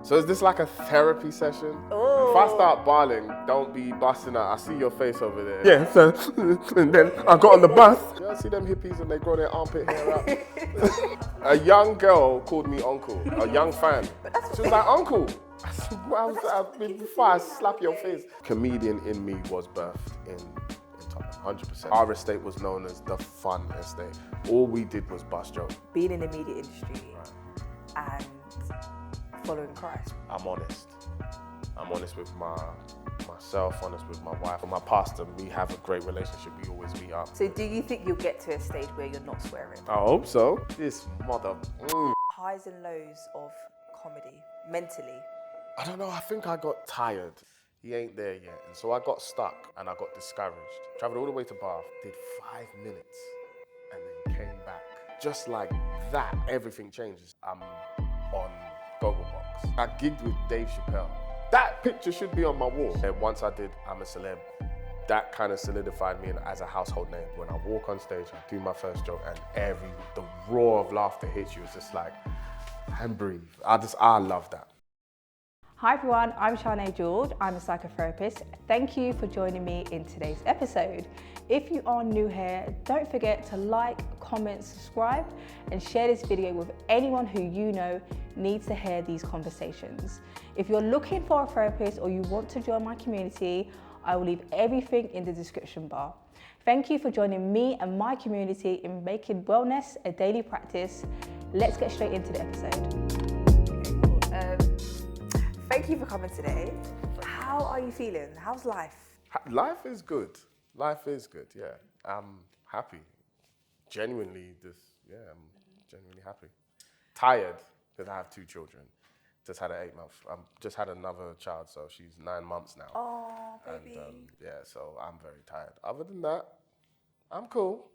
So is this like a therapy session? Oh. If I start bawling, don't be busting out. I see your face over there. Yeah, so, and then I got on the bus. You ever see them hippies and they grow their armpit hair out? A young girl called me uncle, a young fan. She was like, uncle. I said, before I slap your face. Comedian in me was birthed in Tottenham, 100%. Our estate was known as the fun estate. All we did was bust jokes. Being in the media industry and following Christ. I'm honest. I'm honest with myself, honest with my wife. And my pastor, we have a great relationship. We always meet up. So do you think you'll get to a stage where you're not swearing? I hope so. This mother... Highs and lows of comedy, mentally. I don't know, I think I got tired. He ain't there yet. And so I got stuck and I got discouraged. Traveled all the way to Bath, did 5 minutes, and then came back. Just like that, everything changes. I'm on Gogglebox. I gigged with Dave Chappelle. That picture should be on my wall. And once I did I'm a Celeb, that kind of solidified me as a household name. When I walk on stage, I do my first joke, and the roar of laughter hits you. It's just like, and breathe. I love that. Hi everyone, I'm Shar George. I'm a psychotherapist. Thank you for joining me in today's episode. If you are new here, don't forget to like, comment, subscribe, and share this video with anyone who you know needs to hear these conversations. If you're looking for a therapist or you want to join my community, I will leave everything in the description bar. Thank you for joining me and my community in making wellness a daily practice. Let's get straight into the episode. Okay, cool. Thank you for coming today. How are you feeling? How's life? Life is good. Life is good, yeah. I'm happy. Genuinely, I'm genuinely happy. Tired, because I have 2 children. Just had an 8-month. Just had another child, so she's 9 months now. Oh, baby. And so I'm very tired. Other than that, I'm cool.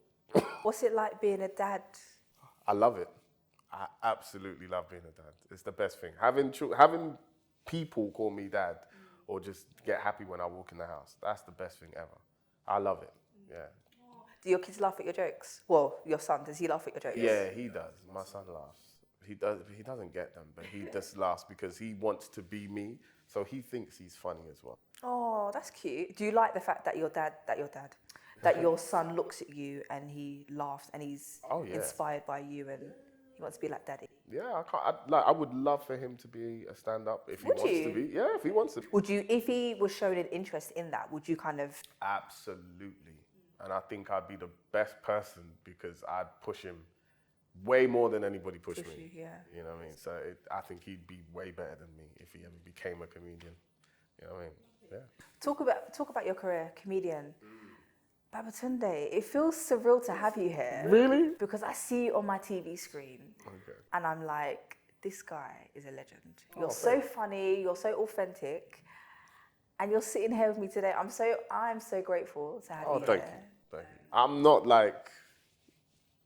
What's it like being a dad? I love it. I absolutely love being a dad. It's the best thing. Having people call me dad or just get happy when I walk in the house. That's the best thing ever. I love it, yeah. Do your kids laugh at your jokes? Well, your son, does he laugh at your jokes? Yeah, he does. My son laughs. He doesn't get them, but he just laughs because he wants to be me, so he thinks he's funny as well. Oh, that's cute. Do you like the fact that your son looks at you and he laughs and he's inspired by you and he wants to be like daddy? Yeah, I would love for him to be a stand-up if he wants to be. Yeah, if he wants to. Would you, if he was showing an interest in that, would you kind of? Absolutely. And I think I'd be the best person because I'd push him way more than anybody pushed me. You, yeah. You know what I mean? So I think he'd be way better than me if he ever became a comedian. You know what I mean? Yeah. Talk about your career, comedian. Babatunde, it feels surreal to have you here. Really? Because I see you on my TV screen, and I'm like, this guy is a legend. You're so funny, you're so authentic, and you're sitting here with me today. I'm so grateful to have you here. Thank you. I'm not like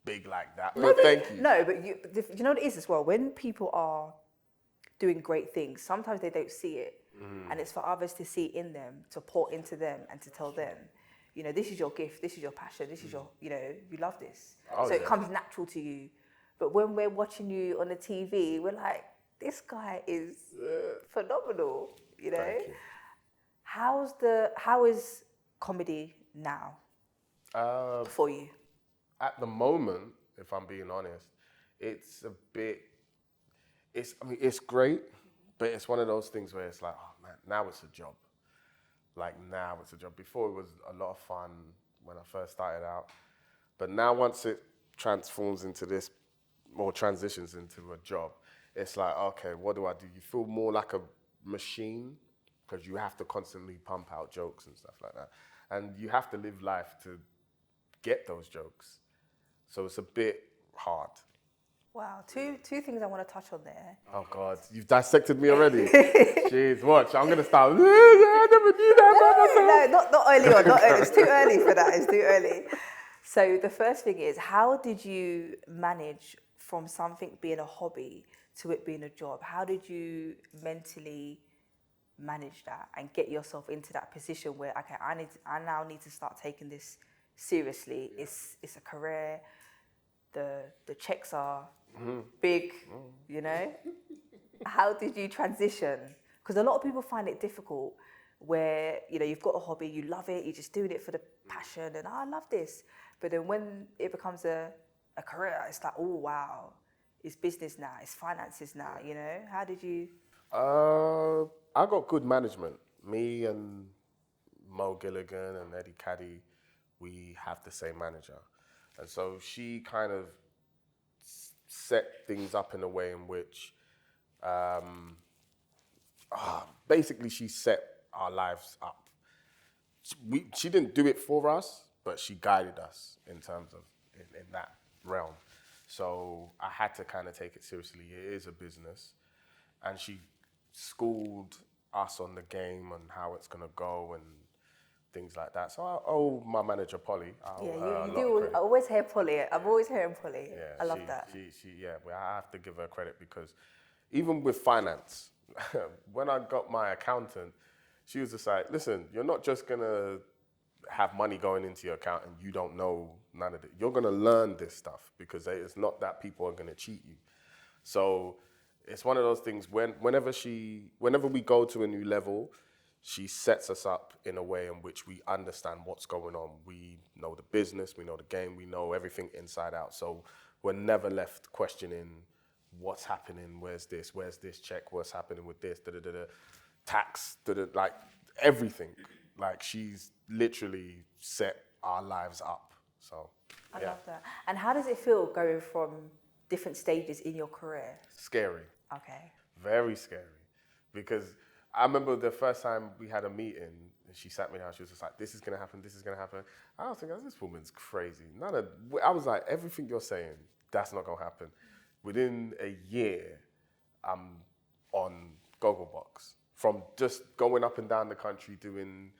big like that, but thank you. No, but you know what it is as well? When people are doing great things, sometimes they don't see it, and it's for others to see in them, to pour into them, and to tell them, you know, this is your gift, this is your passion, this is your, you know, you love this. It comes natural to you. But when we're watching you on the TV, we're like, this guy is phenomenal, you know? Thank you. How is comedy now for you? At the moment, if I'm being honest, it's great, but it's one of those things where it's like, oh man, now it's a job. Now it's a job. Before it was a lot of fun when I first started out. But now once it transforms into this, or transitions into a job, it's like, okay, what do I do? You feel more like a machine because you have to constantly pump out jokes and stuff like that. And you have to live life to get those jokes. So it's a bit hard. Wow, two things I want to touch on there. Oh God, you've dissected me already. Jeez, watch, I'm gonna start. I never knew that. No, not early on. Not early. It's too early for that. It's too early. So the first thing is, how did you manage from something being a hobby to it being a job? How did you mentally manage that and get yourself into that position where, okay, I now need to start taking this seriously. Yeah. It's a career. The checks are big, you know. how did you transition? Because a lot of people find it difficult where, you know, you've got a hobby, you love it, you're just doing it for the passion and I love this. But then when it becomes a career, it's like, oh, wow, it's business now, it's finances now, you know? How did you? I got good management. Me and Mo Gilligan and Eddie Caddy, we have the same manager. And so she kind of set things up in a way in which basically she set our lives up. She didn't do it for us, but she guided us in terms of in that realm. So I had to kind of take it seriously. It is a business. And she schooled us on the game and how it's going to go and things like that. So I owe my manager, Polly, I owe her a You lot do. of credit. I always hear Polly. I'm always hearing Polly. Yeah, I love that. Well, I have to give her credit because even with finance, when I got my accountant, she was just like, listen, you're not just gonna have money going into your account and you don't know none of it. You're gonna learn this stuff because it's not that people are gonna cheat you. So it's one of those things whenever we go to a new level, she sets us up in a way in which we understand what's going on. We know the business, we know the game, we know everything inside out. So we're never left questioning what's happening, where's this check, what's happening with this, tax, like everything. Like she's literally set our lives up. So I love that. And how does it feel going from different stages in your career? Scary. Okay. Very scary. Because I remember the first time we had a meeting and she sat me down, she was just like, this is going to happen, this is going to happen. I was thinking, this woman's crazy. I was like, everything you're saying, that's not going to happen. Within a year, I'm on Gogglebox. From just going up and down the country doing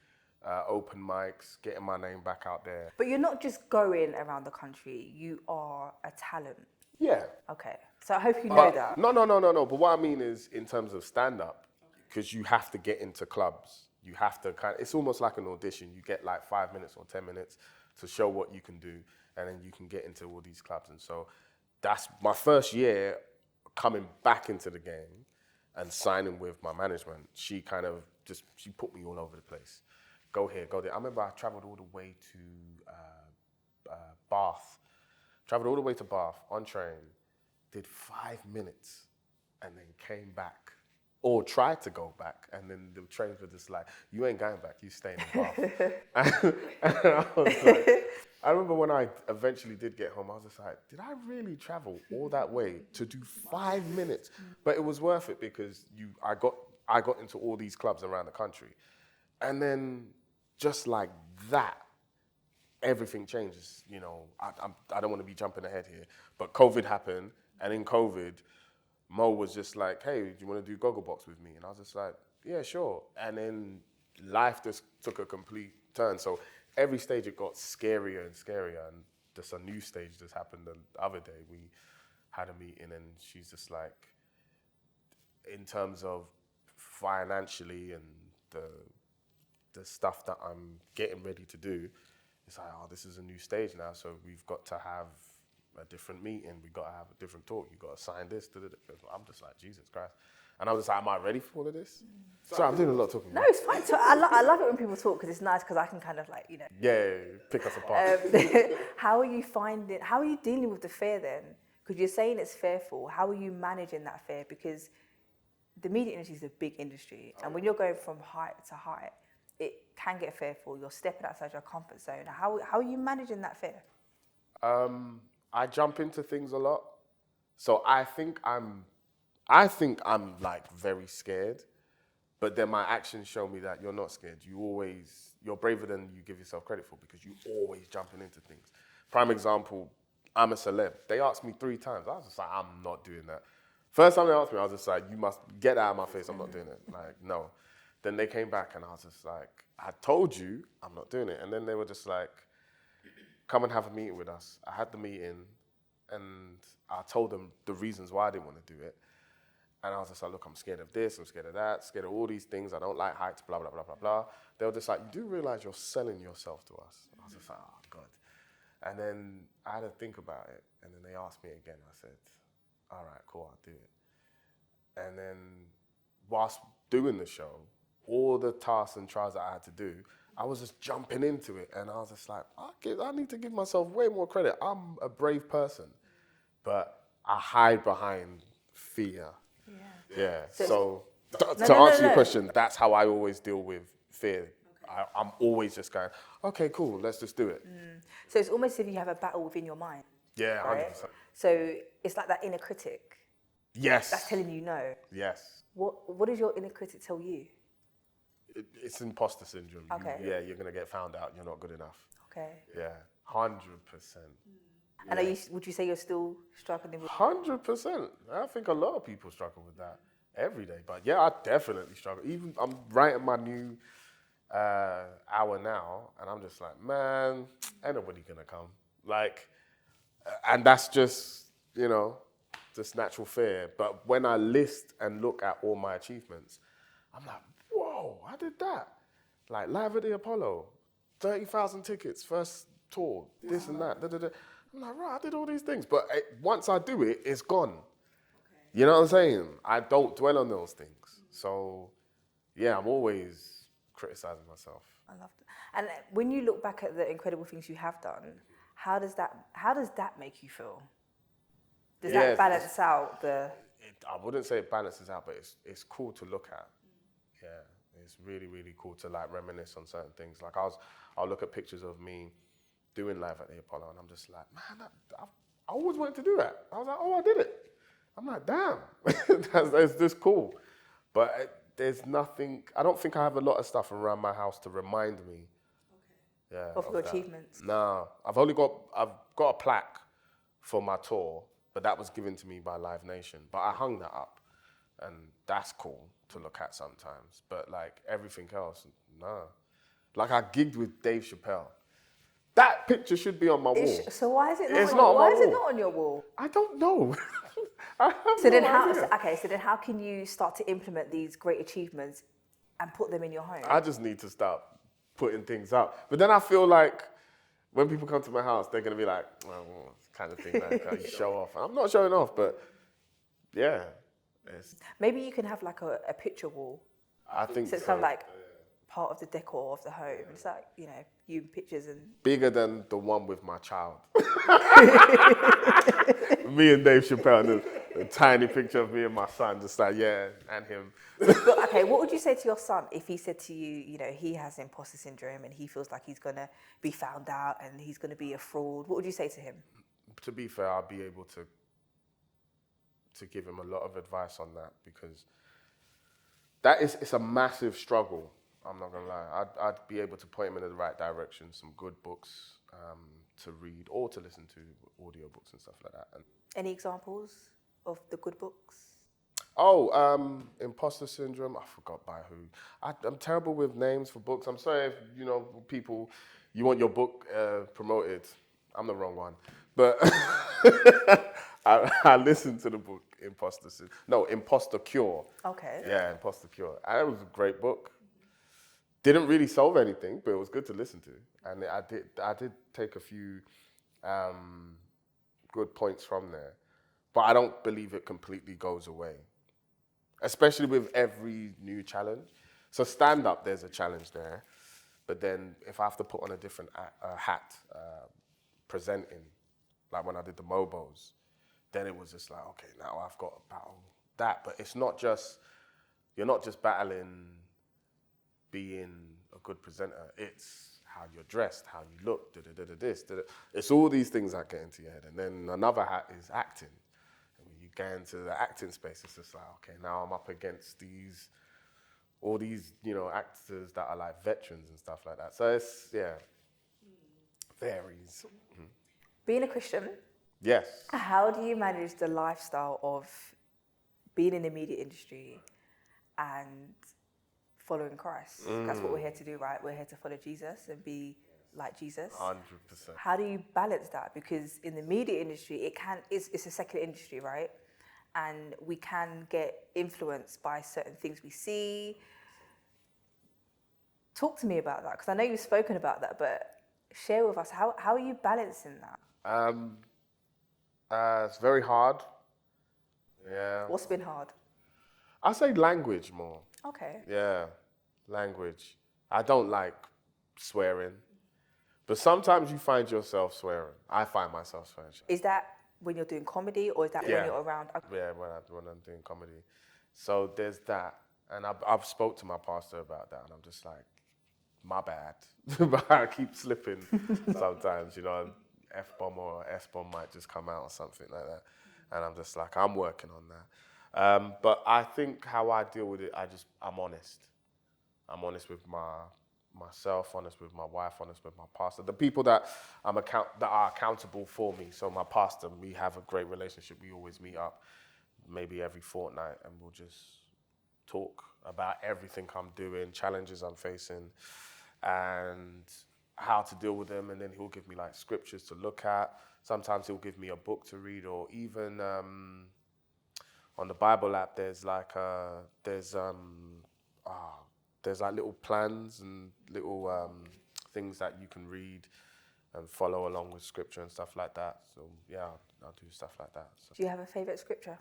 open mics, getting my name back out there. But you're not just going around the country, you are a talent. Yeah. Okay. So I hope you know But that. No. But what I mean is in terms of stand-up, because you have to get into clubs. You have to it's almost like an audition. You get like 5 minutes or 10 minutes to show what you can do, and then you can get into all these clubs. And so that's my first year coming back into the game and signing with my management. She kind of she put me all over the place. Go here, go there. I remember I traveled all the way to Bath. Traveled all the way to Bath on train, did 5 minutes, and then came back. Or tried to go back, and then the trains were just like, you ain't going back, you staying in Bath. and I was like, I remember when I eventually did get home, I was just like, did I really travel all that way to do 5 minutes? But it was worth it because I got into all these clubs around the country. And then just like that, everything changes. You know, I don't want to be jumping ahead here, but COVID happened, and in COVID, Mo was just like, hey, do you want to do Gogglebox with me? And I was just like, yeah, sure. And then life just took a complete turn. So every stage it got scarier and scarier. And just a new stage just happened the other day. We had a meeting and she's just like, in terms of financially and the stuff that I'm getting ready to do, it's like, oh, this is a new stage now. So we've got to have a different meeting, we got to have a different talk, you got to sign this, I'm just like, Jesus Christ. And I was just like, am I ready for all of this? Sorry, I'm doing a lot of talking. No, it's fine. So I love it when people talk because it's nice because I can kind of like, you know. Yeah, pick us apart. How are you dealing with the fear then? Because you're saying it's fearful. How are you managing that fear? Because the media industry is a big industry. And when you're going from height to height, it can get fearful. You're stepping outside your comfort zone. How are you managing that fear? I jump into things a lot. So I think I'm like very scared, but then my actions show me that you're not scared. You're braver than you give yourself credit for because you always jumping into things. Prime example, I'm a celeb. They asked me 3 times. I was just like, I'm not doing that. First time they asked me, I was just like, you must get out of my face. I'm not doing it. Like, no. Then they came back and I was just like, I told you I'm not doing it. And then they were just like, come and have a meeting with us. I had the meeting and I told them the reasons why I didn't want to do it. And I was just like, look, I'm scared of this, I'm scared of that, scared of all these things, I don't like heights, blah, blah, blah, blah, blah. They were just like, you do realize you're selling yourself to us? I was just like, oh, God. And then I had to think about it. And then they asked me again. I said, all right, cool, I'll do it. And then whilst doing the show, all the tasks and trials that I had to do, I was just jumping into it. And I was just like, I need to give myself way more credit. I'm a brave person. But I hide behind fear. Yeah. So to answer your question, that's how I always deal with fear. I'm always just going, okay, cool, let's just do it. So it's almost as if you have a battle within your mind. Yeah, 100%. Right? So it's like that inner critic Yes. that's telling you no. Yes. What does your inner critic tell you? It's imposter syndrome. Okay. You're going to get found out. You're not good enough. Okay. Yeah, 100%. And would you say you're still struggling with 100%. I think a lot of people struggle with that every day. But yeah, I definitely struggle. Even I'm writing my new hour now, and I'm just like, man, ain't nobody gonna come. Like, and that's just, just natural fear. But when I list and look at all my achievements, I'm like, whoa, I did that. Like, live at the Apollo, 30,000 tickets, first tour, this and that. Da, da, da. I'm like, right, I did all these things. But once I do it, it's gone. You know what I'm saying? I don't dwell on those things. So, yeah, I'm always criticizing myself. I love that. And when you look back at the incredible things you have done, how does that make you feel? Does that balance out the? I wouldn't say it balances out, but it's cool to look at. Yeah, it's really, really cool to like reminisce on certain things. Like I'll look at pictures of me doing live at the Apollo, and I'm just like, man, I always wanted to do that. I was like, oh, I did it. I'm like, damn, that's just cool. But there's nothing. I don't think I have a lot of stuff around my house to remind me. Yeah, of your achievements. No, I've got a plaque for my tour, but that was given to me by Live Nation. But I hung that up, and that's cool to look at sometimes. But like everything else, no. Like I gigged with Dave Chappelle. That picture should be on my wall. So why is it not? It's not on my why is it wall. not on your wall? I don't know. I have So then no idea. so then how can you start to implement these great achievements and put them in your home? I just need to start putting things up. But then I feel like when people come to my house, they're going to be like, well, kind of thing like you show off. I'm not showing off, but yeah. Maybe you can have like a picture wall. I think So it's kind of like part of the decor of the home. It's like, you in pictures and... Bigger than the one with my child. Me and Dave Chappelle, and a tiny picture of me and my son, just like, yeah, and him. But okay, what would you say to your son if he said to you, he has imposter syndrome and he feels like he's going to be found out and he's going to be a fraud? What would you say to him? To be fair, I'll be able to give him a lot of advice on that, because it's a massive struggle. I'm not gonna lie. I'd be able to point him in the right direction, some good books to read or to listen to, audiobooks and stuff like that. And Any examples of the good books? Imposter syndrome. I forgot by who. I'm terrible with names for books. I'm sorry if people, you want your book promoted. I'm the wrong one, but I listened to the book Imposter Cure. Okay. Yeah, Imposter Cure. And it was a great book. Didn't really solve anything, but it was good to listen to. And I did take a few good points from there. But I don't believe it completely goes away, especially with every new challenge. So stand-up, there's a challenge there. But then if I have to put on a different hat, presenting, like when I did the Mobos, then it was just like, okay, now I've got to battle that. But you're not just battling being a good presenter. It's how you're dressed, how you look, this. It's all these things that get into your head. And then another hat is acting. And when you get into the acting space, it's just like, okay, now I'm up against all these, actors that are like veterans and stuff like that. So it's, varies. Mm-hmm. Being a Christian, Yes. how do you manage the lifestyle of being in the media industry and following Christ? That's what we're here to do, right? We're here to follow Jesus and be like Jesus. 100%. How do you balance that? Because in the media industry, it's a secular industry, right? And we can get influenced by certain things we see. Talk to me about that, because I know you've spoken about that, but share with us, how are you balancing that? It's very hard. Yeah. What's been hard? I say language more. Okay. Yeah, language. I don't like swearing, but sometimes you find yourself swearing. I find myself swearing. Is that when you're doing comedy, or is that when Yeah. you're around? Yeah, when I'm doing comedy. So there's that. And I've spoke to my pastor about that, and I'm just like, my bad. But I keep slipping sometimes, you know, F-bomb or S-bomb might just come out or something like that. And I'm just like, I'm working on that. But I think how I deal with it, I'm honest. I'm honest with myself, honest with my wife, honest with my pastor. The people that that are accountable for me. So my pastor, we have a great relationship. We always meet up maybe every fortnight, and we'll just talk about everything I'm doing, challenges I'm facing, and how to deal with them. And then he'll give me like scriptures to look at. Sometimes he'll give me a book to read, or even on the Bible app, there's like little plans and little things that you can read and follow along with scripture and stuff like that. So yeah, I'll do stuff like that. So. Do you have a favorite scripture?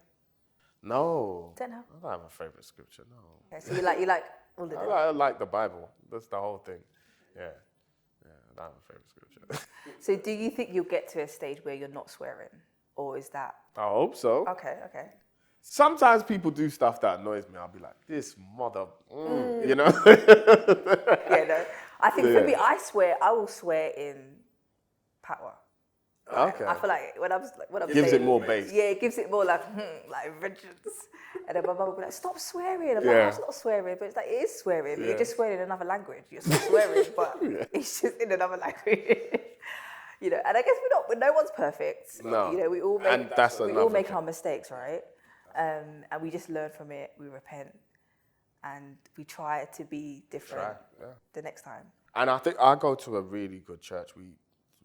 No, Don't know. I don't have a favorite scripture. No. Okay, so you like all of them. I like the Bible. That's the whole thing. Yeah, I don't have a favorite scripture. So do you think you'll get to a stage where you're not swearing, or is that? I hope so. Okay. Sometimes people do stuff that annoys me. I'll be like, this mother, you know? Yeah, no. I think for me, I will swear in patois. Okay. I feel like when I'm Gives saying, it more bass. Yeah, it gives it more like vengeance. And then my mum will be like, stop swearing. I'm like, Yeah. that's not swearing, but it's like, it is swearing. But Yeah. you're just swearing in another language. You're still swearing, but it's just in another language. You know, and I guess no one's perfect. No. You know, we all And that's we all another make thing. our mistakes, right? And we just learn from it. We repent, and we try to be different the next time. And I think I go to a really good church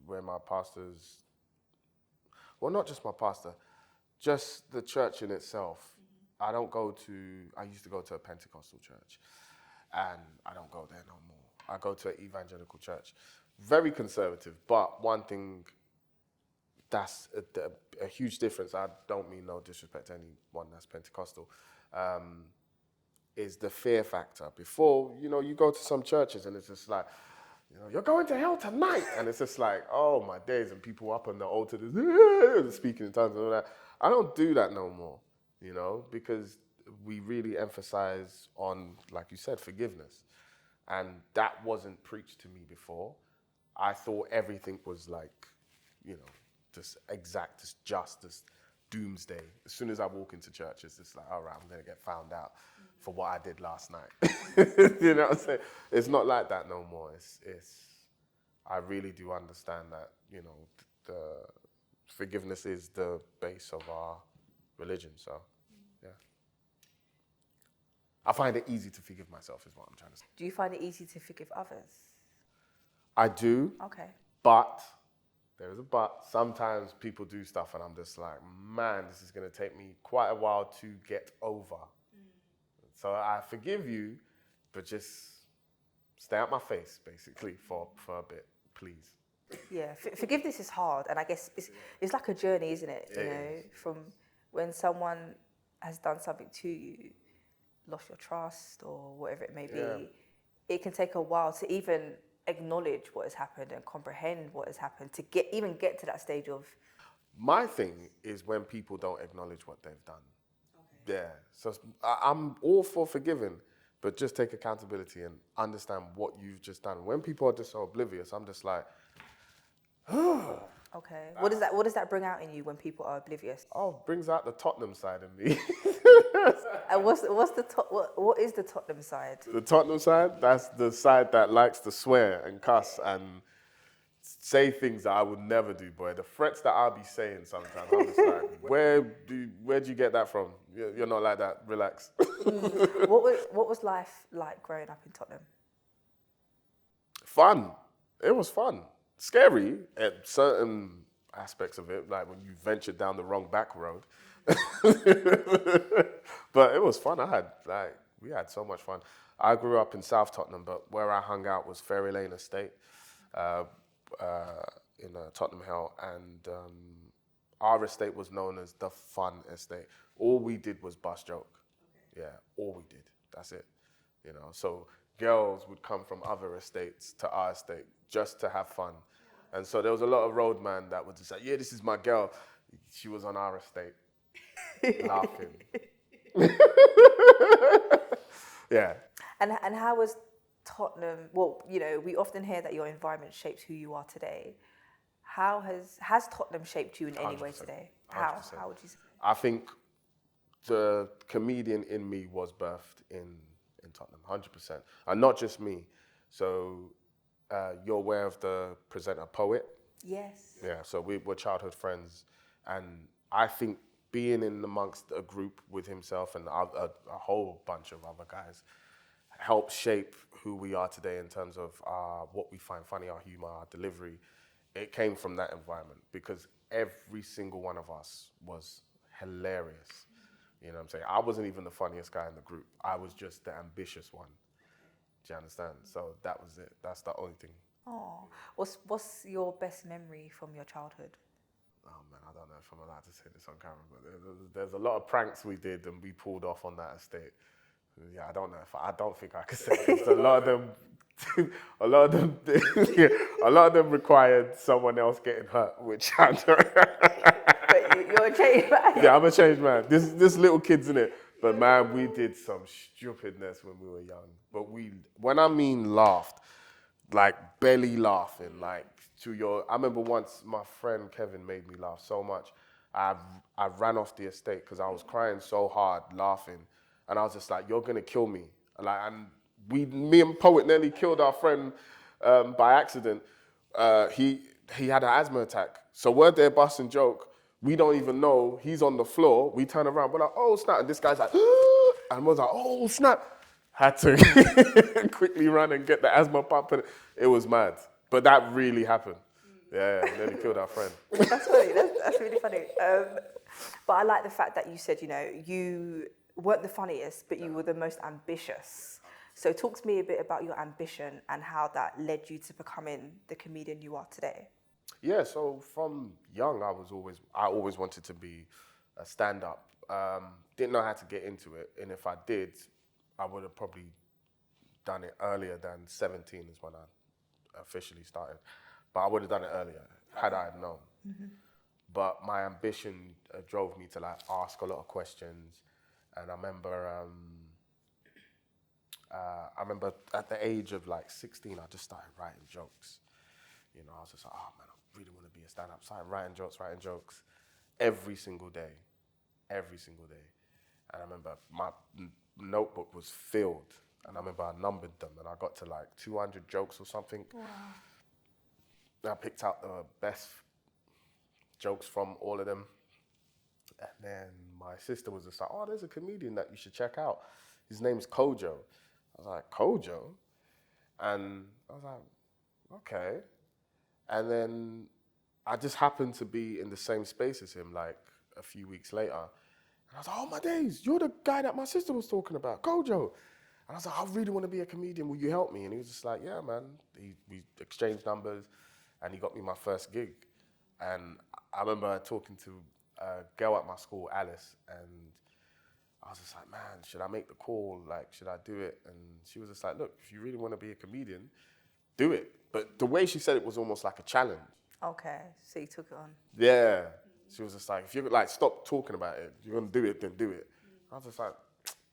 where my pastors, well, not just my pastor, just the church in itself. I used to go to a Pentecostal church, and I don't go there no more. I go to an evangelical church. Very conservative, but one thing that's a huge difference, I don't mean no disrespect to anyone that's Pentecostal, is the fear factor. Before, you go to some churches and it's just like, you're going to hell tonight. And it's just like, oh my days, and people up on the altar speaking in tongues and all that. I don't do that no more, because we really emphasize on, like you said, forgiveness. And that wasn't preached to me before. I thought everything was like, just exact, just doomsday. As soon as I walk into church, it's just like, all right, I'm going to get found out for what I did last night. You know what I'm saying? It's not like that no more. I really do understand that, the forgiveness is the base of our religion. So, yeah. I find it easy to forgive myself is what I'm trying to say. Do you find it easy to forgive others? I do. Okay. But, there is a but, sometimes people do stuff and I'm just like, man, this is going to take me quite a while to get over. So I forgive you, but just stay out my face, basically, for a bit, please. Yeah, forgiveness is hard, and I guess it's like a journey, isn't it? You know, from when someone has done something to you, lost your trust or whatever it may be, it can take a while to even acknowledge what has happened and comprehend what has happened to get to that stage of. My thing is when people don't acknowledge what they've done. Okay. Yeah, so I'm all for forgiving, but just take accountability and understand what you've just done. When people are just so oblivious, I'm just like, Okay. What does that bring out in you when people are oblivious? oh, brings out the Tottenham side in me. And what is the Tottenham side? The Tottenham side, that's the side that likes to swear and cuss and say things that I would never do, boy. The threats that I'll be saying sometimes, I'm just like, where'd you get that from? You're not like that, relax. What was life like growing up in Tottenham? Fun. It was fun. Scary at certain aspects of it, like when you ventured down the wrong back road. But it was fun. We had so much fun. I grew up in South Tottenham, but where I hung out was Ferry Lane Estate in Tottenham Hill, and our estate was known as the fun estate. All we did was bust joke. Yeah, all we did. That's it. You know, so girls would come from other estates to our estate just to have fun. And so there was a lot of roadman that would just say, yeah, this is my girl. She was on our estate laughing. Yeah. And how was Tottenham? Well, you know, we often hear that your environment shapes who you are today. How has Tottenham shaped you in any way 100%, today? How 100%. how would you say? I think the comedian in me was birthed in Tottenham, 100%. And not just me. So you're aware of the presenter Poet? Yes. Yeah, so we were childhood friends. And I think being in amongst a group with himself and a whole bunch of other guys helped shape who we are today in terms of what we find funny, our humor, our delivery. It came from that environment because every single one of us was hilarious. You know what I'm saying? I wasn't even the funniest guy in the group. I was just the ambitious one. Do you understand? So that was it. That's the only thing. Oh, what's your best memory from your childhood? Oh man, I don't know if I'm allowed to say this on camera, but there's a lot of pranks we did and we pulled off on that estate. Yeah, I don't know if I don't think I could say this. A lot of them, a lot of them, yeah, a lot of them required someone else getting hurt, which I don't. But you're a changed man. Yeah, I'm a changed man. This little kid's in it. But man, we did some stupidness when we were young. But when I mean laughed, like belly laughing, like I remember once my friend Kevin made me laugh so much. I ran off the estate because I was crying so hard, laughing. And I was just like, you're gonna kill me. And me and Poet nearly killed our friend by accident. He had an asthma attack. So we're there busting joke. We don't even know. He's on the floor. We turn around. We're like, oh, snap. And this guy's like, and we're like, oh, snap. Had to quickly run and get the asthma pump. And it was mad. But that really happened. Yeah, nearly killed our friend. That's funny. That's really funny. But I like the fact that you said, you know, you weren't the funniest, but you were the most ambitious. So talk to me a bit about your ambition and how that led you to becoming the comedian you are today. Yeah, so from young, I always wanted to be a stand-up. Didn't know how to get into it, and if I did, I would have probably done it earlier than 17 is when I officially started. But I would have done it earlier had I known. Mm-hmm. But my ambition drove me to like ask a lot of questions, and I remember at the age of like 16, I just started writing jokes. You know, I was just like, oh man, I really want to be a stand-up. Started writing jokes every single day. And I remember my notebook was filled, and I remember I numbered them, and I got to like 200 jokes or something. Wow. And I picked out the best jokes from all of them. And then my sister was just like, oh, there's a comedian that you should check out. His name's Kojo. I was like, Kojo? And I was like, okay. And then I just happened to be in the same space as him like a few weeks later. And I was like, oh my days, you're the guy that my sister was talking about, Kojo. And I was like, I really want to be a comedian, will you help me? And he was just like, yeah, man. We exchanged numbers and he got me my first gig. And I remember talking to a girl at my school, Alice, and I was just like, man, should I make the call? Like, should I do it? And she was just like, look, if you really want to be a comedian, do it. But the way she said it was almost like a challenge. Okay, so you took it on. Yeah. She was just like, if you're like, stop talking about it. If you're going to do it, then do it. I was just like,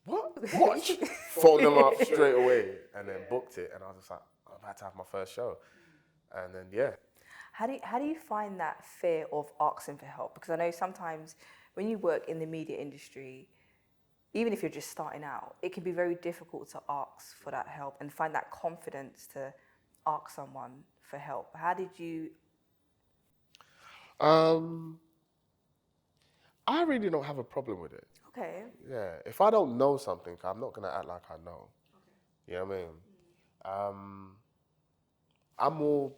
what? Phoned them up straight away and then booked it. And I was just like, I'm about to have my first show. And then, yeah. How do you find that fear of asking for help? Because I know sometimes when you work in the media industry, even if you're just starting out, it can be very difficult to ask for that help and find that confidence to ask someone for help. How did you? I really don't have a problem with it. Okay. Yeah. If I don't know something, I'm not going to act like I know. Okay. You know what I mean? I'm more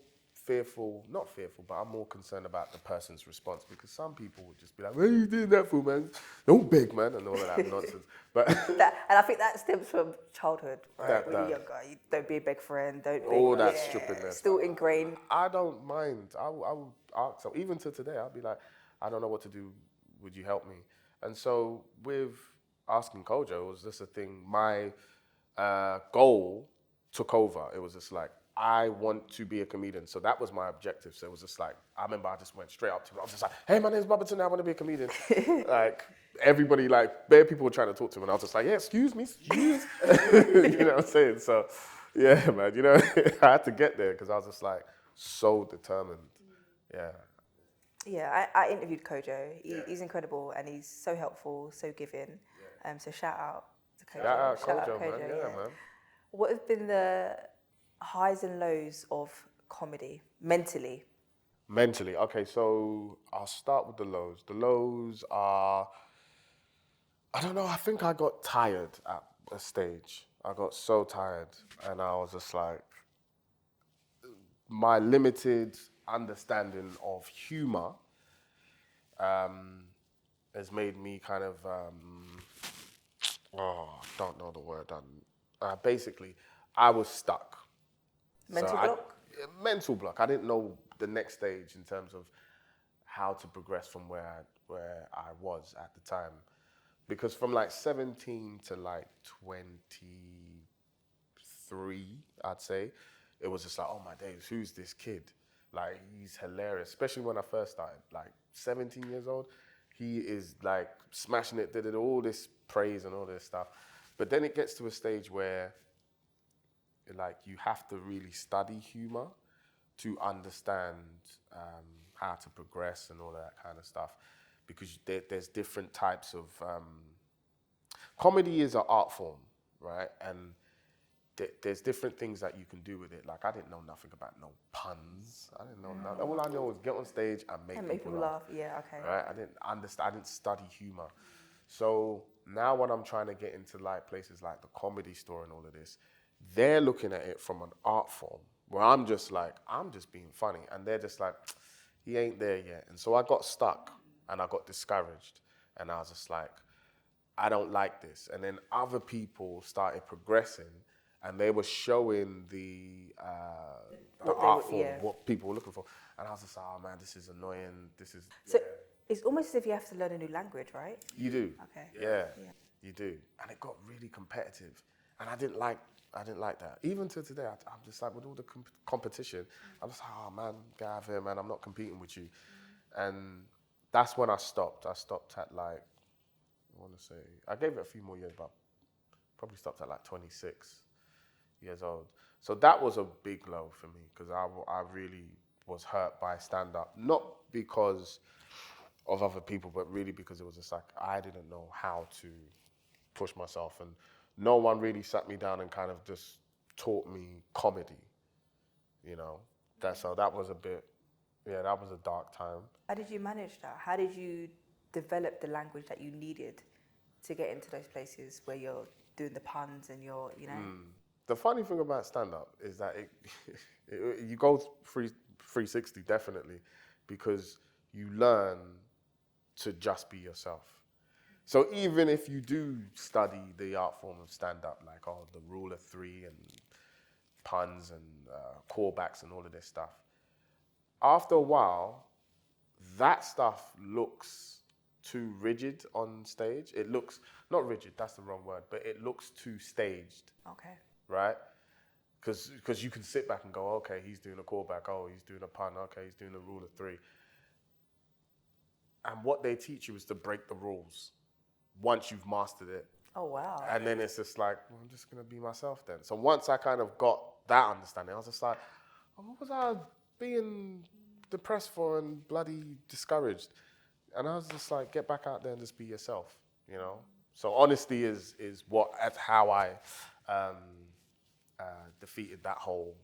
not fearful, but I'm more concerned about the person's response because some people would just be like, what are you doing that for, man? Don't beg, man, and all of that nonsense. But and I think that stems from childhood, right? When you're younger, you don't be a beg friend, don't be... All that stupidness. Still ingrained. I don't mind. I would ask them. Even to today, I'll be like, I don't know what to do. Would you help me? And so with asking Kojo, it was just a thing. My goal took over. It was just like, I want to be a comedian. So that was my objective. So it was just like, I remember I just went straight up to him. I was just like, hey, my name's Babatunde, I want to be a comedian. Like, everybody, like, bare people were trying to talk to him. And I was just like, yeah, excuse me, excuse. You know what I'm saying? So, yeah, man, you know, I had to get there because I was just like, so determined. Yeah. Yeah, I interviewed Kojo. He's incredible and he's so helpful, so giving. So shout out to Kojo. Shout out Kojo, man. Yeah, man. What have been the highs and lows of comedy mentally? Mentally, okay, so I'll start with the lows. The lows are, I don't know, I think I got tired at a stage. I got so tired and I was just like, my limited understanding of humor has made me kind of, I don't know the word. Basically, I was stuck. Mental block? Mental block. I didn't know the next stage in terms of how to progress from where I was at the time. Because from like 17 to like 23, I'd say, it was just like, oh my days, who's this kid? Like, he's hilarious, especially when I first started, like 17 years old. He is like smashing it, did all this praise and all this stuff. But then it gets to a stage where like you have to really study humor to understand how to progress and all that kind of stuff, because there's different types of comedy is an art form, right? And there's different things that you can do with it. Like, I didn't know nothing about no puns. I didn't know nothing. All I know was get on stage and make people laugh. Yeah, okay. Right? I didn't understand. I didn't study humor. So now when I'm trying to get into like places like the Comedy Store and all of this, they're looking at it from an art form where I'm just like, I'm just being funny. And they're just like, he ain't there yet. And so I got stuck and I got discouraged. And I was just like, I don't like this. And then other people started progressing and they were showing the art form, what people were looking for. And I was just like, oh man, this is annoying. So it's almost as if you have to learn a new language, right? You do. Okay. Yeah, you do. And it got really competitive. And I didn't like that. Even to today, I'm just like, with all the competition, I'm just like, oh man, get out of here, man. I'm not competing with you. And that's when I stopped. I stopped at like, I want to say, I gave it a few more years, but probably stopped at like 26 years old. So that was a big low for me because I really was hurt by stand-up. Not because of other people, but really because it was just like, I didn't know how to push myself. And no one really sat me down and kind of just taught me comedy, you know. So that was a bit, that was a dark time. How did you manage that? How did you develop the language that you needed to get into those places where you're doing the puns and you're, you know? The funny thing about stand-up is that you go 360 definitely, because you learn to just be yourself. So even if you do study the art form of stand-up, like the rule of three and puns and callbacks and all of this stuff, after a while, that stuff looks too rigid on stage. It looks, not rigid, that's the wrong word, but it looks too staged. Okay. Right? Because you can sit back and go, okay, he's doing a callback, oh, he's doing a pun, okay, he's doing a rule of three. And what they teach you is to break the rules once you've mastered it. Oh, wow. And then it's just like, well, I'm just going to be myself then. So once I kind of got that understanding, I was just like, oh, what was I being depressed for and bloody discouraged? And I was just like, get back out there and just be yourself, you know? So honesty is how I defeated that whole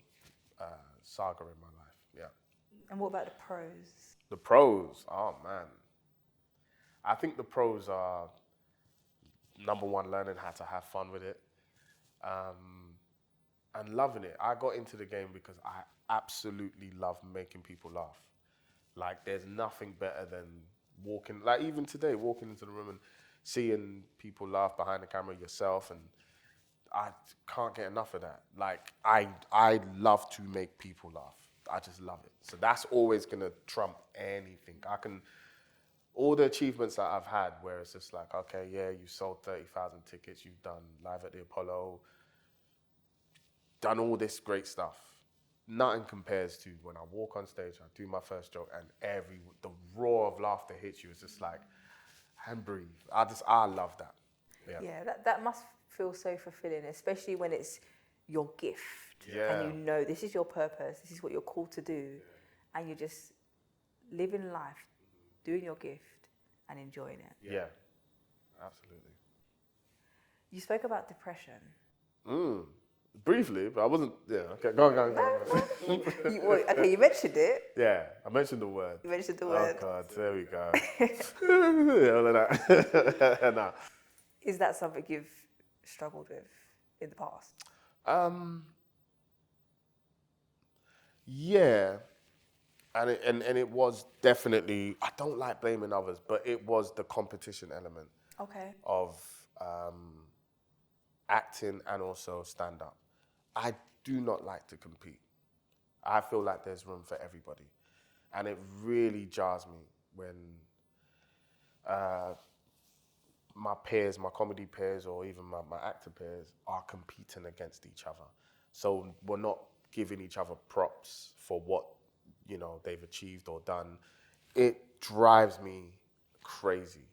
saga in my life, yeah. And what about the pros? The pros, oh man. I think the pros are, number one, learning how to have fun with it and loving it. I got into the game because I absolutely love making people laugh. Like, there's nothing better than walking, like even today, walking into the room and seeing people laugh behind the camera, yourself, and I can't get enough of that. Like, I love to make people laugh. I just love it. So that's always gonna trump anything. all the achievements that I've had, where it's just like, okay, yeah, you sold 30,000 tickets, you've done Live at the Apollo, done all this great stuff. Nothing compares to when I walk on stage, I do my first joke, and the roar of laughter hits you. It's just like, and breathe. I love that. Yeah, that must feel so fulfilling, especially when it's your gift Yeah. and you know this is your purpose, this is what you're called to do, and you're just living life, doing your gift and enjoying it. Yeah, absolutely. You spoke about depression. Briefly, but I wasn't. Yeah, okay, go on. Okay, you mentioned it. Yeah, I mentioned the word. You mentioned the Oh word. God, there we go. Yeah, all of that. Nah. Is that something you've struggled with in the past? Yeah, and it was definitely. I don't like blaming others, but it was the competition element Okay. of acting and also stand up. I do not like to compete. I feel like there's room for everybody, and it really jars me when my peers, my comedy peers, or even my actor peers are competing against each other. So we're not giving each other props for what, they've achieved or done. It drives me crazy.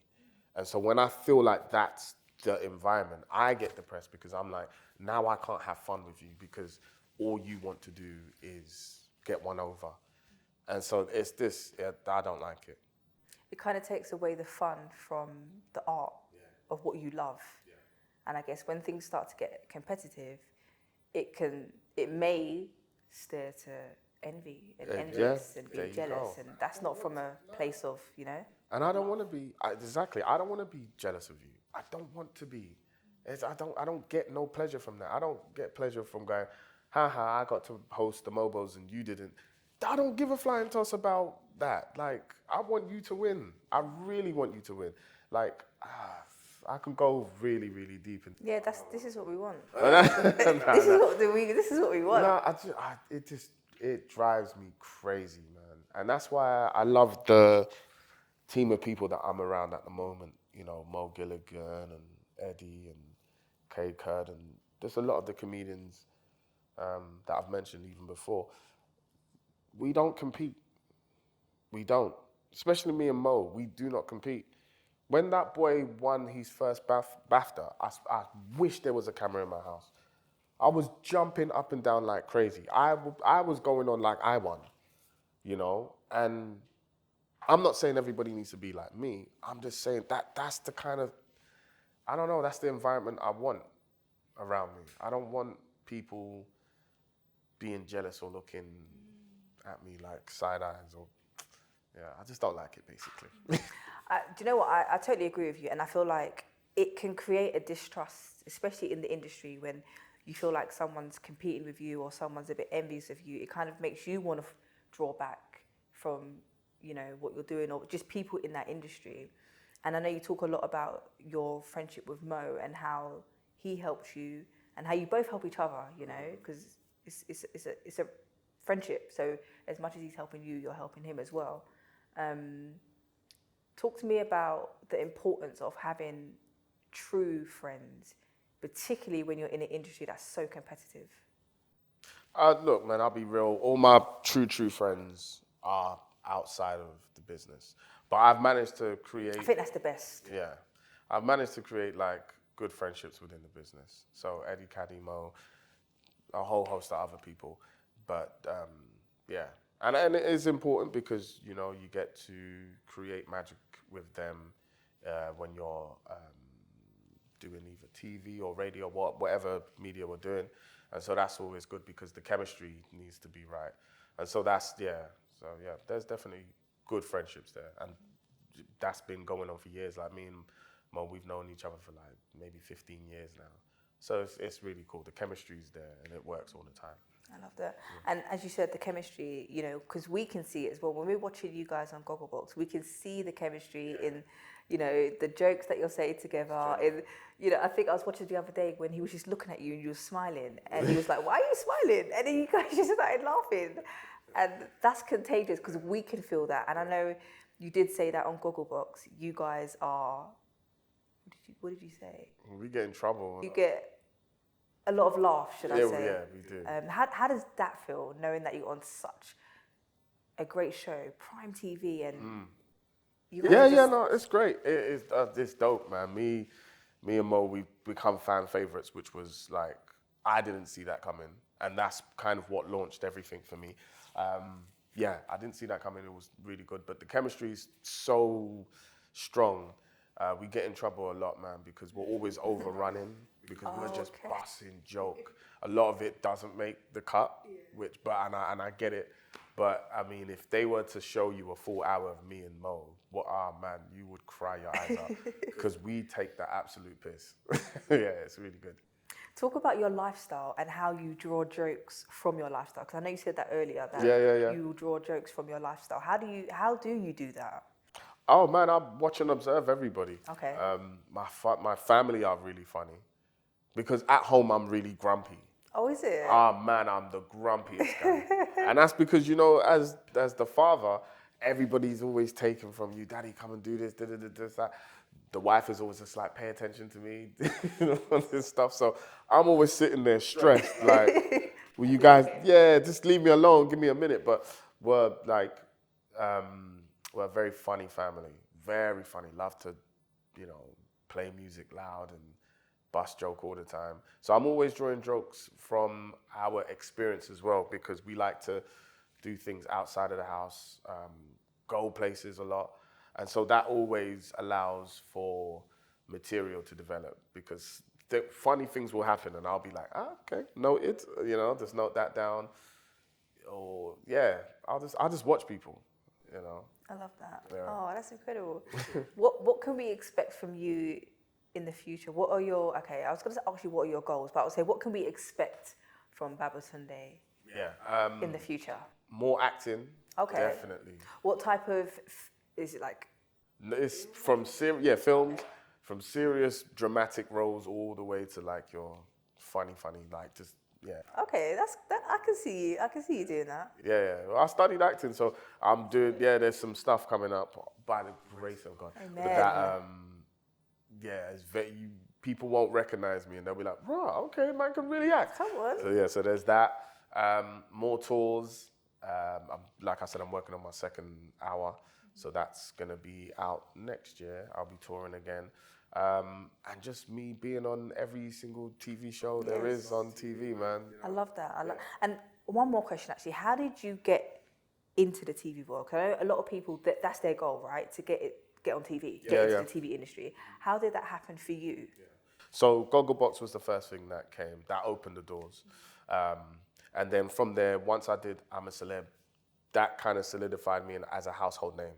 And so when I feel like that's the environment, I get depressed because I'm like, now I can't have fun with you because all you want to do is get one over. And so it's this, I don't like it. It kind of takes away the fun from the art of what you love. And I guess when things start to get competitive, it may steer to envy and envious and being jealous, and that's not from a place of, And I don't want to be, I don't want to be jealous of you. I don't want to be. I don't get no pleasure from that. I don't get pleasure from going, haha, I got to host the Mobos and you didn't. I don't give a flying toss about that. Like, I want you to win. I really want you to win. Like, I can go really, really deep into. Yeah, this is what we want. Nah, This is what we want. No, it drives me crazy, man. And that's why I love the team of people that I'm around at the moment. Mo Gilligan and Eddie and Kay Kurd, and there's a lot of the comedians that I've mentioned even before. We don't compete. We don't. Especially me and Mo, we do not compete. When that boy won his first BAFTA, I wish there was a camera in my house. I was jumping up and down like crazy. I was going on like I won, and I'm not saying everybody needs to be like me. I'm just saying that's the kind of, I don't know, that's the environment I want around me. I don't want people being jealous or looking at me like side eyes or, I just don't like it basically. Do you know what? I totally agree with you, and I feel like it can create a distrust, especially in the industry, when you feel like someone's competing with you or someone's a bit envious of you. It kind of makes you want to draw back from, what you're doing, or just people in that industry. And I know you talk a lot about your friendship with Mo and how he helps you and how you both help each other, because it's a friendship. So as much as he's helping you, you're helping him as well. Talk to me about the importance of having true friends, particularly when you're in an industry that's so competitive. Look, man, I'll be real. All my true friends are outside of the business. But I've managed to create... I think that's the best. Yeah. I've managed to create, good friendships within the business. So Eddie, Caddy, Mo, a whole host of other people. But, yeah. And it is important because, you get to create magic with them when you're doing either TV or radio, whatever media we're doing. And so that's always good because the chemistry needs to be right. And so there's definitely good friendships there. And that's been going on for years. Like me and Mo, we've known each other for maybe 15 years now. So it's really cool. The chemistry's there and it works all the time. I love that. Yeah. And as you said, the chemistry, because we can see it as well. When we're watching you guys on Gogglebox, we can see the chemistry in, the jokes that you're saying together. In, I think I was watching the other day when he was just looking at you and you were smiling. And he was like, why are you smiling? And then you guys just started laughing. And that's contagious because we can feel that. And I know you did say that on Gogglebox, you guys are. What did you say? We get in trouble. You get a lot of laughs, should I say? Yeah, we do. How does that feel, knowing that you're on such a great show, Prime TV, and you guys are just- No, it's great. It's dope, man. Me and Mo, we become fan favorites, which was like, I didn't see that coming. And that's kind of what launched everything for me. I didn't see that coming. It was really good. But the chemistry is so strong. We get in trouble a lot, man, because we're always overrunning, because we're just busting joke. A lot of it doesn't make the cut, and I get it. But I mean, if they were to show you a full hour of me and Mo, man, you would cry your eyes out, because we take the absolute piss. Yeah, it's really good. Talk about your lifestyle and how you draw jokes from your lifestyle. Because I know you said that earlier, that you draw jokes from your lifestyle. How do you do that? Oh man, I watch and observe everybody. Okay. My family are really funny, because at home I'm really grumpy. Oh, is it? Ah man, I'm the grumpiest guy. And that's because, as the father, everybody's always taken from you. Daddy, come and do this, that. The wife is always just like, pay attention to me, on this stuff. So I'm always sitting there stressed, like, will you guys, just leave me alone, give me a minute. But we're like, we're a very funny family, very funny. Love to, play music loud and bust joke all the time. So I'm always drawing jokes from our experience as well, because we like to do things outside of the house, go places a lot. And so that always allows for material to develop, because the funny things will happen and I'll be like, okay, noted, just note that down. Or I'll just watch people, I love that. Yeah. Oh, that's incredible. What can we expect from you in the future? What are your, I was going to ask you what are your goals, but I would say, what can we expect from Babatunde in the future? More acting, definitely. What type of, is it like? It's from films, from serious dramatic roles all the way to like your funny, like just, Okay, I can see you doing that. Yeah. Well, I studied acting, so I'm doing, there's some stuff coming up by the grace of God. Amen. But that, it's people won't recognize me and they'll be like, bro, okay, man can really act. Come on. So there's that. More tours. Like I said, I'm working on my second hour. So that's going to be out next year. I'll be touring again. And just me being on every single TV show there is on TV, man. I love that. And one more question, actually. How did you get into the TV world? 'Cause I know a lot of people, that's their goal, right? To get on TV, get into the TV industry. How did that happen for you? So Gogglebox was the first thing that came, that opened the doors. And then from there, once I did I'm a Celeb, that kind of solidified me as a household name.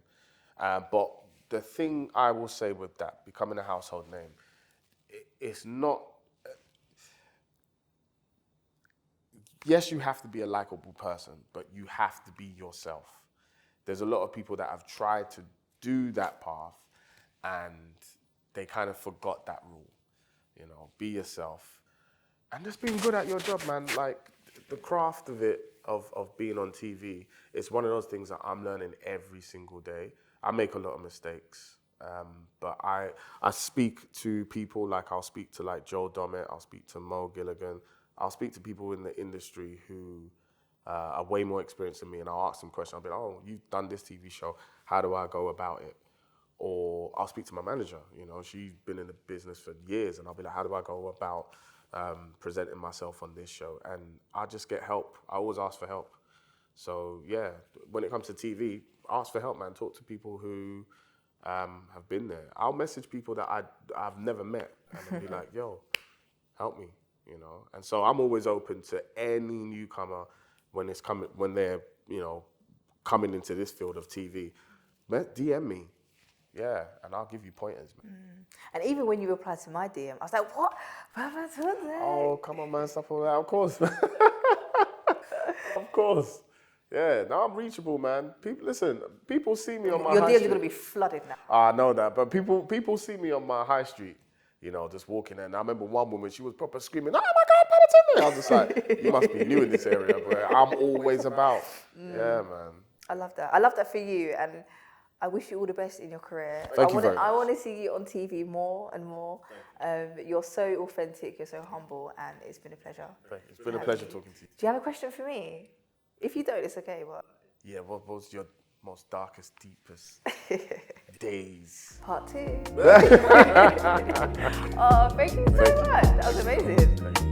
But the thing I will say with that, becoming a household name, it's not... Yes, you have to be a likable person, but you have to be yourself. There's a lot of people that have tried to do that path and they kind of forgot that rule. Be yourself. And just being good at your job, man. Like, the craft of it, of being on TV, it's one of those things that I'm learning every single day. I make a lot of mistakes, but I speak to people, like I'll speak to like Joel Dommett, I'll speak to Mo Gilligan, I'll speak to people in the industry who are way more experienced than me, and I'll ask them questions. I'll be like, oh, you've done this TV show, how do I go about it? Or I'll speak to my manager, she's been in the business for years, and I'll be like, how do I go about presenting myself on this show? And I just get help. I always ask for help. So when it comes to TV, ask for help, man. Talk to people who have been there. I'll message people that I've never met, and I'll be like, yo, help me, And so I'm always open to any newcomer when they're, coming into this field of TV. DM me. Yeah, and I'll give you pointers, man. And even when you replied to my DM, I was like, what? Oh, come on, man, stop all that. Of course, man. Of course. Yeah, now I'm reachable, man. People see me on my Your high DMs street. are going to be flooded now. I know that, but people see me on my high street, just walking there. And I remember one woman, she was proper screaming, oh my God, Babatunde! I was just like, you must be new in this area, bro. I'm always about. Yeah, man. I love that. I love that for you. And I wish you all the best in your career. Thank you very I much. want to see you on TV more and more. You're so authentic, you're so humble, and it's been a pleasure. It's been a pleasure talking to you. Do you have a question for me? If you don't, it's okay, but... Yeah, what was your most darkest, deepest days? Part 2. Oh, thank you so much. That was amazing.